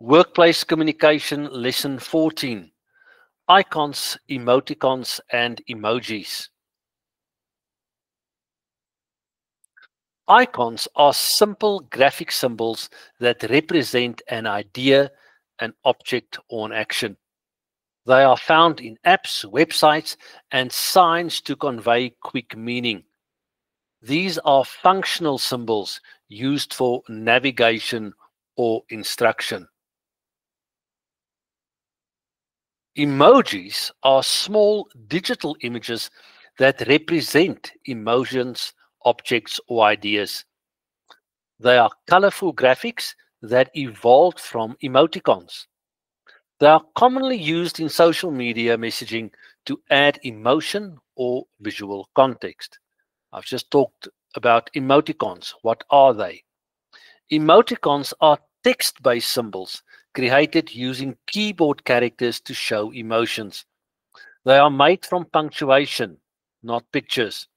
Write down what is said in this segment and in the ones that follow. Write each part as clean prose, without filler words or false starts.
Workplace Communication Lesson 14. Icons, emoticons, and emojis. Icons are simple graphic symbols that represent an idea, an object, or an action. They are found in apps, websites, and signs to convey quick meaning. These are functional symbols used for navigation or instruction. Emojis are small digital images that represent emotions, objects, or ideas. They are colorful graphics that evolved from emoticons. They are commonly used in social media messaging to add emotion or visual context. I've just talked about emoticons. What are they? Emoticons are text-based symbols created using keyboard characters to show emotions. They are made from punctuation, not pictures.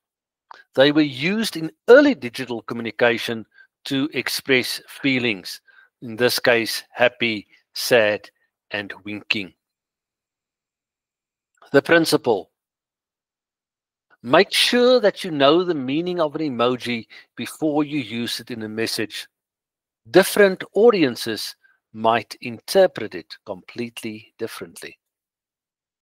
They were used in early digital communication to express feelings, in this case, happy, sad, and winking. The principle: make sure that you know the meaning of an emoji before you use it in a message. Different audiences might interpret it completely differently.